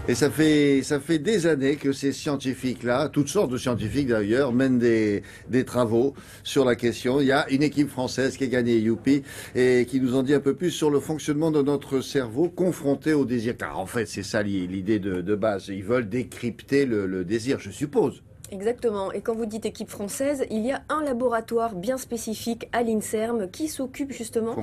Et ça fait des années que ces scientifiques-là, toutes sortes de scientifiques d'ailleurs, mènent des travaux sur la question. Il y a une équipe française qui a gagné Youpi et qui nous en dit un peu plus sur le fonctionnement de notre cerveau confronté au désir. Car en fait, c'est ça l'idée de base. Ils veulent décrypter le désir, je suppose. Exactement. Et quand vous dites équipe française, il y a un laboratoire bien spécifique à l'INSERM qui s'occupe justement,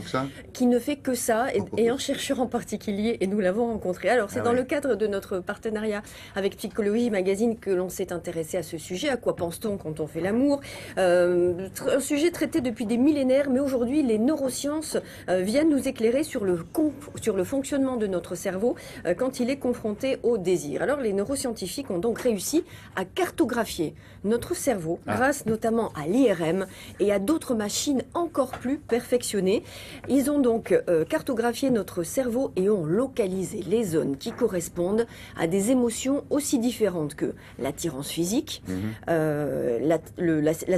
qui ne fait que ça, et un chercheur en particulier, et nous l'avons rencontré. Alors c'est dans le cadre de notre partenariat avec Psychologie Magazine que l'on s'est intéressé à ce sujet. À quoi pense-t-on quand on fait l'amour? Un sujet traité depuis des millénaires, mais aujourd'hui les neurosciences viennent nous éclairer sur le fonctionnement de notre cerveau quand il est confronté au désir. Alors les neuroscientifiques ont donc réussi à cartographier notre cerveau grâce notamment à l'IRM et à d'autres machines encore plus perfectionnées. Ils ont donc cartographié notre cerveau et ont localisé les zones qui correspondent à des émotions aussi différentes que l'attirance physique, la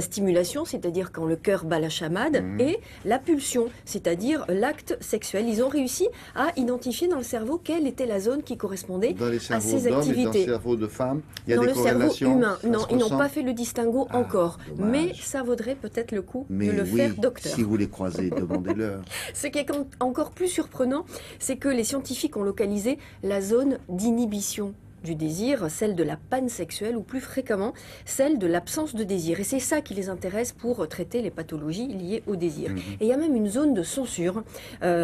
stimulation, c'est-à-dire quand le cœur bat la chamade, et la pulsion, c'est-à-dire l'acte sexuel. Ils ont réussi à identifier dans le cerveau quelle était la zone qui correspondait à ces activités. Dans le cerveau de femmes, il y a dans des le cerveau humain, non, ils n'ont ressemble. pas fait le distinguo encore, dommage. mais ça vaudrait peut-être le coup de le faire, docteur. Si vous les croisez, demandez-leur. Ce qui est encore plus surprenant, c'est que les scientifiques ont localisé la zone d'inhibition du désir, celle de la panne sexuelle ou plus fréquemment celle de l'absence de désir. Et c'est ça qui les intéresse pour traiter les pathologies liées au désir. Et il y a même une zone de censure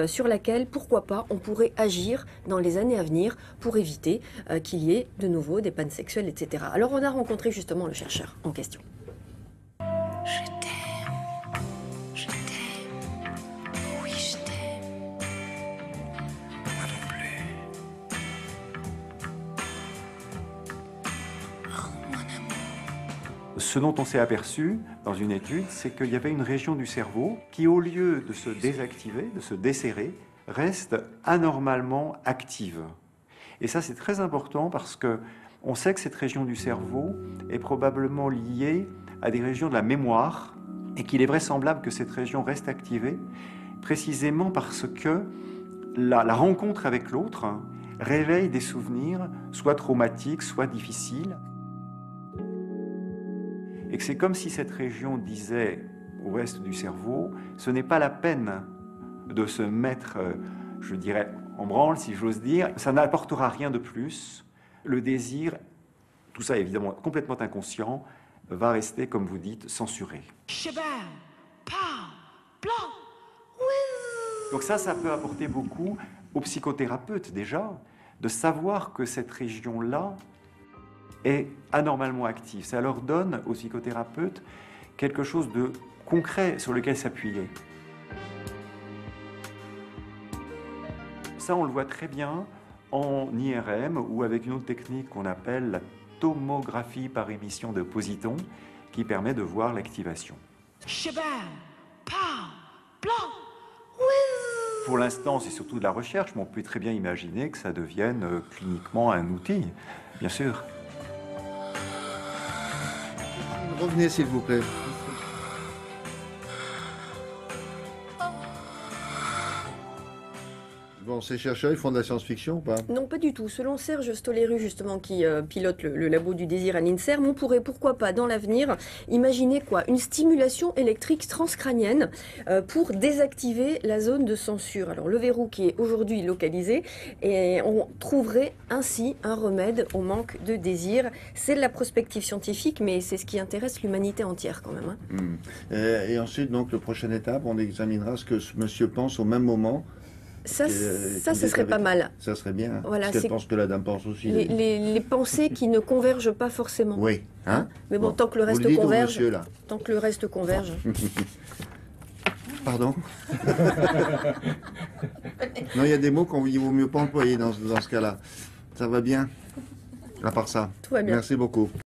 sur laquelle, pourquoi pas, on pourrait agir dans les années à venir pour éviter qu'il y ait de nouveau des pannes sexuelles, etc. Alors on a rencontré justement le chercheur en question. Je t'aime, oui je t'aime. Moi non plus. Oh mon amour. Ce dont on s'est aperçu dans une étude, c'est qu'il y avait une région du cerveau qui, au lieu de se désactiver, de se desserrer, reste anormalement active. Et ça, c'est très important parce que on sait que cette région du cerveau est probablement liée à des régions de la mémoire et qu'il est vraisemblable que cette région reste activée précisément parce que la rencontre avec l'autre réveille des souvenirs soit traumatiques, soit difficiles. Et que c'est comme si cette région disait au reste du cerveau, ce n'est pas la peine de se mettre, je dirais, en branle, si j'ose dire, ça n'apportera rien de plus. Le désir, tout ça évidemment complètement inconscient, va rester, comme vous dites, censuré. Donc ça peut apporter beaucoup aux psychothérapeutes déjà, de savoir que cette région-là est anormalement active. Ça leur donne aux psychothérapeutes quelque chose de concret sur lequel s'appuyer. Ça, on le voit très bien en IRM ou avec une autre technique qu'on appelle la tomographie par émission de positons qui permet de voir l'activation. Pour l'instant, c'est surtout de la recherche, mais on peut très bien imaginer que ça devienne cliniquement un outil, bien sûr. Revenez s'il vous plaît. Bon, ces chercheurs, ils font de la science-fiction ou pas? Non, pas du tout. Selon Serge Stoléru, justement, qui pilote le labo du désir à l'INSERM, on pourrait, pourquoi pas, dans l'avenir, imaginer quoi? Une stimulation électrique transcrânienne pour désactiver la zone de censure. Alors, le verrou qui est aujourd'hui localisé, et on trouverait ainsi un remède au manque de désir. C'est de la prospective scientifique, mais c'est ce qui intéresse l'humanité entière, quand même. Hein. Et ensuite, donc, la prochaine étape, on examinera ce que ce monsieur pense au même moment. Ça, ce serait pas mal. Ça serait bien. Voilà, parce qu'elle pense que la dame pense aussi. Les pensées qui ne convergent pas forcément. Oui. Hein? Mais bon, tant que le reste converge. Monsieur, là. Tant que le reste converge. Pardon? Non, il y a des mots qu'il vaut mieux pas employer dans ce cas-là. Ça va bien? À part ça. Tout va bien. Merci beaucoup.